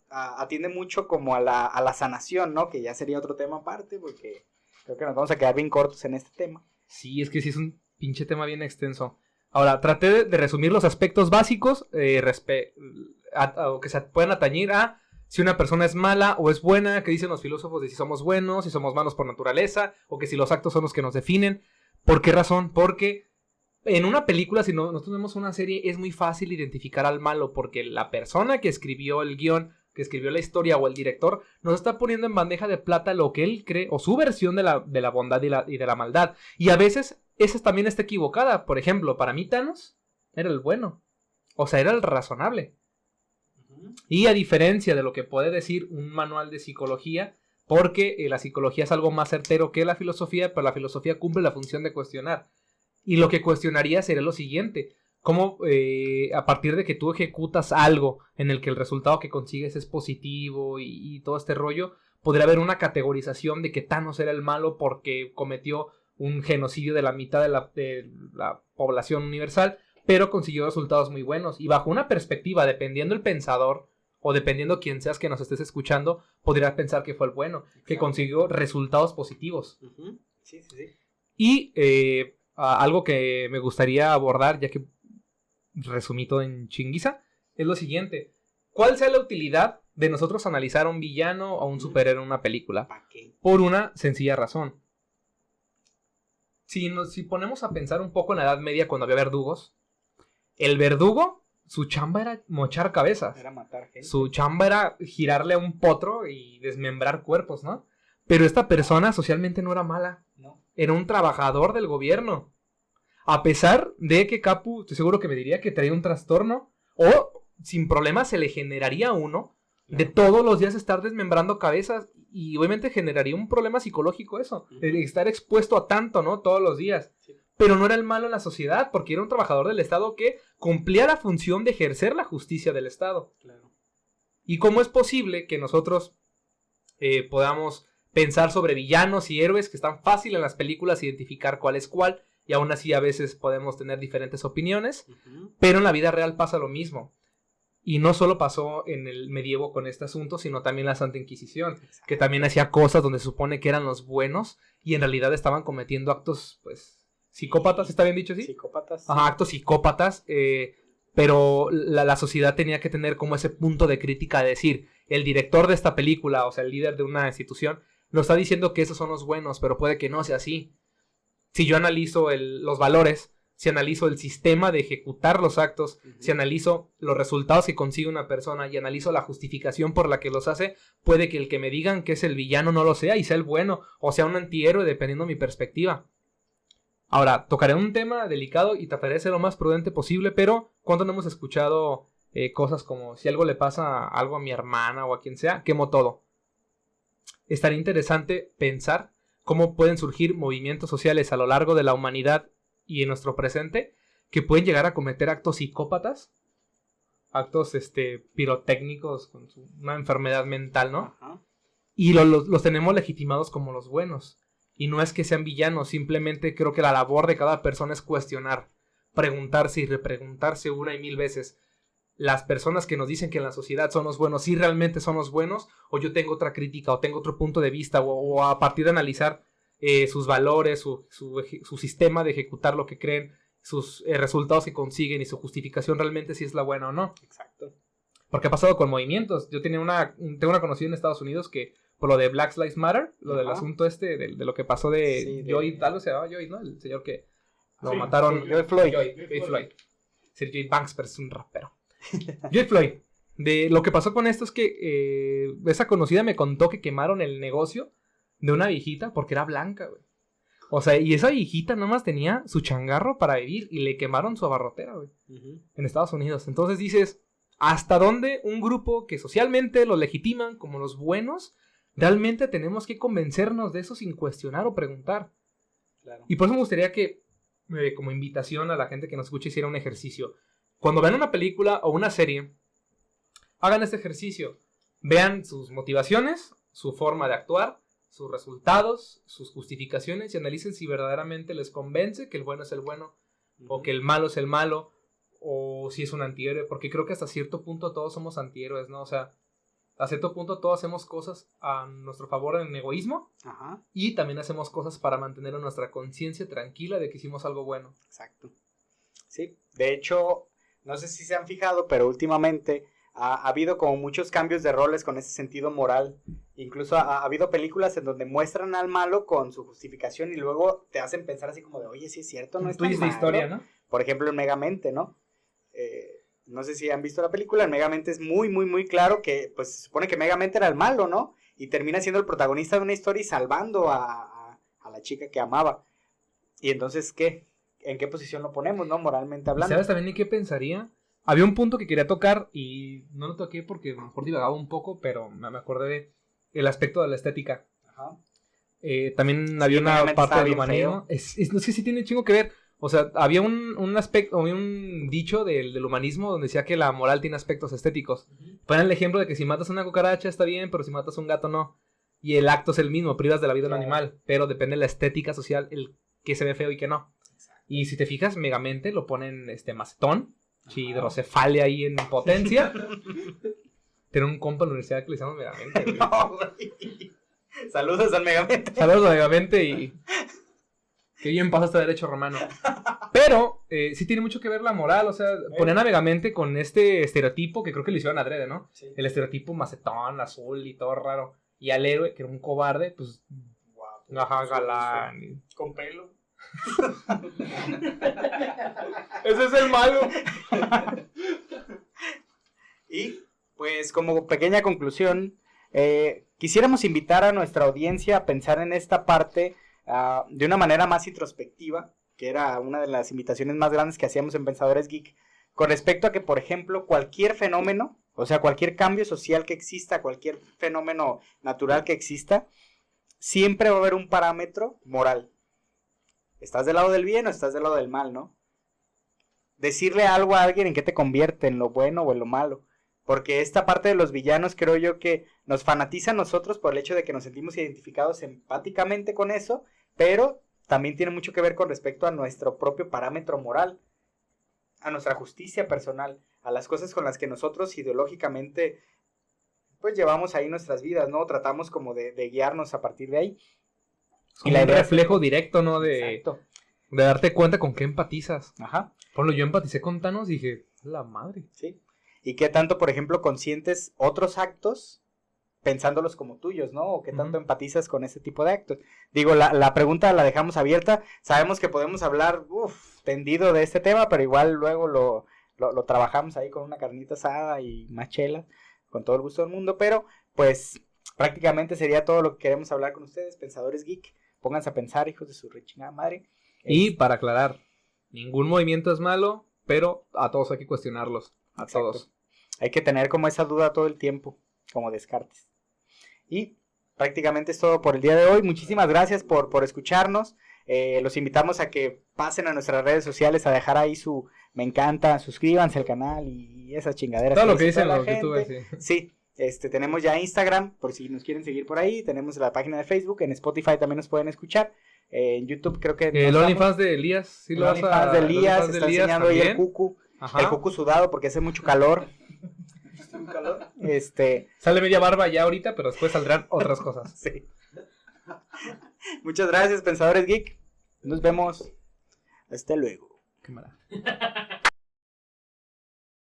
S2: atiende mucho como a la sanación, ¿no? Que ya sería otro tema aparte porque creo que nos vamos a quedar bien cortos en este tema.
S3: Sí, es que sí es un pinche tema bien extenso. Ahora, traté de resumir los aspectos básicos o que se pueden atañir a si una persona es mala o es buena, que dicen los filósofos de si somos buenos, si somos malos por naturaleza, o que si los actos son los que nos definen. ¿Por qué razón? Porque en una película, si nosotros vemos una serie, es muy fácil identificar al malo, porque la persona que escribió el guión, que escribió la historia o el director, nos está poniendo en bandeja de plata lo que él cree, o su versión de la bondad y de la maldad. Y a veces esa también está equivocada. Por ejemplo, para mí Thanos era el bueno. O sea, era el razonable. Y a diferencia de lo que puede decir un manual de psicología, porque la psicología es algo más certero que la filosofía, pero la filosofía cumple la función de cuestionar. Y lo que cuestionaría sería lo siguiente: cómo a partir de que tú ejecutas algo en el que el resultado que consigues es positivo y todo este rollo, podría haber una categorización de que Thanos era el malo porque cometió un genocidio de la mitad de la población universal, pero consiguió resultados muy buenos. Y bajo una perspectiva, dependiendo el pensador, o dependiendo quién seas que nos estés escuchando, podrías pensar que fue el bueno, que consiguió resultados positivos.
S2: Sí.
S3: Y algo que me gustaría abordar, ya que resumí todo en chinguiza, es lo siguiente: ¿cuál sea la utilidad de nosotros analizar a un villano o a un superhéroe en una película?
S2: ¿Para qué?
S3: Por una sencilla razón. Si ponemos a pensar un poco en la Edad Media, cuando había verdugos, el verdugo, su chamba era mochar cabezas.
S2: Era matar gente.
S3: Su chamba era girarle a un potro y desmembrar cuerpos, ¿no? Pero esta persona socialmente no era mala.
S2: No.
S3: Era un trabajador del gobierno. A pesar de que Capu, estoy seguro que me diría que traía un trastorno, o sin problema se le generaría uno, de todos los días estar desmembrando cabezas, y obviamente generaría un problema psicológico eso, de estar expuesto a tanto, ¿no? Todos los días. Sí. Pero no era el malo en la sociedad, porque era un trabajador del Estado que cumplía la función de ejercer la justicia del Estado.
S2: Claro.
S3: ¿Y cómo es posible que nosotros podamos pensar sobre villanos y héroes, que es tan fácil en las películas identificar cuál es cuál, y aún así a veces podemos tener diferentes opiniones, pero en la vida real pasa lo mismo? Y no solo pasó en el medievo con este asunto, sino también la Santa Inquisición, que también hacía cosas donde se supone que eran los buenos y en realidad estaban cometiendo actos, pues, psicópatas, ¿está bien dicho así?
S2: Psicópatas.
S3: Ajá, actos psicópatas, pero la sociedad tenía que tener como ese punto de crítica de decir, el director de esta película, o sea, el líder de una institución, nos está diciendo que esos son los buenos, pero puede que no sea así. Si yo analizo los valores, si analizo el sistema de ejecutar los actos, si analizo los resultados que consigue una persona y analizo la justificación por la que los hace, puede que el que me digan que es el villano no lo sea y sea el bueno, o sea un antihéroe, dependiendo de mi perspectiva. Ahora, tocaré un tema delicado y trataré de ser lo más prudente posible, pero ¿cuánto no hemos escuchado cosas como si algo le pasa algo a mi hermana o a quien sea, quemo todo? Estaría interesante pensar cómo pueden surgir movimientos sociales a lo largo de la humanidad y en nuestro presente que pueden llegar a cometer actos psicópatas, actos pirotécnicos con una enfermedad mental, ¿no?
S2: Ajá.
S3: Y los tenemos legitimados como los buenos. Y no es que sean villanos, simplemente creo que la labor de cada persona es cuestionar, preguntarse y repreguntarse una y mil veces. las personas que nos dicen que en la sociedad son los buenos, si realmente son los buenos, o yo tengo otra crítica, o tengo otro punto de vista, o a partir de analizar sus valores, su sistema de ejecutar lo que creen, sus resultados que consiguen y su justificación realmente si es la buena o no.
S2: Exacto.
S3: Porque ha pasado con movimientos. Yo tengo una conocida en Estados Unidos que por lo de Black Lives Matter, lo del asunto de lo que pasó de Joy, algo se llamaba Joy, ¿no? El señor que lo mataron.
S2: Joy Floyd.
S3: Joy Floyd. Sergio Banks, pero es un rapero. Joy Floyd. De lo que pasó con esto es que esa conocida me contó que quemaron el negocio de una viejita porque era blanca, güey. O sea, y esa viejita nada más tenía su changarro para vivir y le quemaron su abarrotera, güey. En Estados Unidos. Entonces dices, ¿hasta dónde un grupo que socialmente lo legitiman como los buenos, realmente tenemos que convencernos de eso sin cuestionar o preguntar?
S2: Claro.
S3: Y por eso me gustaría que, como invitación a la gente que nos escuche, hiciera un ejercicio. Cuando vean una película o una serie, hagan este ejercicio. Vean sus motivaciones, su forma de actuar, sus resultados, sus justificaciones y analicen si verdaderamente les convence que el bueno es el bueno o que el malo es el malo o si es un antihéroe, porque creo que hasta cierto punto todos somos antihéroes, ¿no? O sea, a cierto punto todos hacemos cosas a nuestro favor en egoísmo.
S2: Ajá.
S3: Y también hacemos cosas para mantener a nuestra conciencia tranquila de que hicimos algo bueno.
S2: Exacto. Sí, de hecho, no sé si se han fijado, pero últimamente ha habido como muchos cambios de roles con ese sentido moral. Incluso ha habido películas en donde muestran al malo con su justificación y luego te hacen pensar así como de, oye, sí es cierto, no es tan
S3: de
S2: malo.
S3: historia, ¿no?
S2: Por ejemplo, en Megamente, ¿no? No sé si han visto la película, en Megamente es muy, muy, muy claro que, pues, se supone que Megamente era el malo, ¿no? Y termina siendo el protagonista de una historia y salvando a la chica que amaba. Y entonces, ¿qué? ¿En qué posición lo ponemos, no? Moralmente hablando.
S3: ¿Sabes también ni qué pensaría? Había un punto que quería tocar y no lo toqué porque a lo mejor divagaba un poco, pero me acordé de el aspecto de la estética.
S2: Ajá.
S3: También había una parte del humanismo. No sé si tiene chingo que ver. O sea, había un aspecto, había un dicho del humanismo donde decía que la moral tiene aspectos estéticos. Ponen el ejemplo de que si matas a una cucaracha está bien, pero si matas a un gato no. Y el acto es el mismo, privas de la vida a un animal, pero depende de la estética social, el que se ve feo y que no. Y si te fijas, Megamente lo ponen macetón, hidrocefalia ahí en potencia. Tiene un compa en la universidad que le llamamos Megamente, güey.
S2: No, güey. Saludos al Megamente.
S3: Saludos a Megamente y... Qué bien pasa este derecho romano. Pero sí tiene mucho que ver la moral. O sea, ponían a Megamente con este estereotipo que creo que le hicieron adrede, ¿no? Sí. El estereotipo macetón, azul y todo raro. Y al héroe, que era un cobarde, pues... Guapo. Ajá, galán.
S2: Con pelo.
S3: Ese es el malo.
S2: Y, pues, como pequeña conclusión, quisiéramos invitar a nuestra audiencia a pensar en esta parte... de una manera más introspectiva, que era una de las invitaciones más grandes que hacíamos en Pensadores Geek, con respecto a que, por ejemplo, cualquier fenómeno, o sea, cualquier cambio social que exista, cualquier fenómeno natural que exista, siempre va a haber un parámetro moral. ¿Estás del lado del bien o estás del lado del mal, no? Decirle algo a alguien en qué te convierte, en lo bueno o en lo malo. Porque esta parte de los villanos creo yo que nos fanatiza a nosotros por el hecho de que nos sentimos identificados empáticamente con eso, pero también tiene mucho que ver con respecto a nuestro propio parámetro moral, a nuestra justicia personal, a las cosas con las que nosotros ideológicamente pues llevamos ahí nuestras vidas, ¿no? Tratamos como de guiarnos a partir de ahí.
S3: Y la idea reflejo directo, ¿no?
S2: Exacto.
S3: De darte cuenta con qué empatizas.
S2: Ajá.
S3: Por lo yo empaticé con Thanos y dije, la madre.
S2: Sí. Y qué tanto, por ejemplo, consientes otros actos pensándolos como tuyos, ¿no? O qué tanto empatizas con ese tipo de actos. Digo, la pregunta la dejamos abierta. Sabemos que podemos hablar tendido de este tema, pero igual luego lo trabajamos ahí con una carnita asada y más chela, con todo el gusto del mundo. Pero, pues, prácticamente sería todo lo que queremos hablar con ustedes, Pensadores Geek. Pónganse a pensar, hijos de su rechingada madre.
S3: Y para aclarar, ningún movimiento es malo, pero a todos hay que cuestionarlos. A
S2: Exacto.
S3: todos.
S2: Hay que tener como esa duda todo el tiempo, como Descartes. Y prácticamente es todo por el día de hoy. Muchísimas gracias por escucharnos. Los invitamos a que pasen a nuestras redes sociales a dejar ahí su me encanta, suscríbanse al canal y esas chingaderas.
S3: Todo lo que dicen los youtubers,
S2: sí. Sí, tenemos ya Instagram, por si nos quieren seguir por ahí. Tenemos la página de Facebook, en Spotify también nos pueden escuchar. En YouTube creo que...
S3: el OnlyFans de Elías.
S2: ¿sí el OnlyFans de Elías, está enseñando ahí el cucu.
S3: Ajá.
S2: El Jucu sudado porque hace mucho calor.
S3: Sale media barba ya ahorita, pero después saldrán otras cosas.
S2: Sí. Muchas gracias, Pensadores Geek. Nos vemos. Hasta luego.
S3: Qué mala.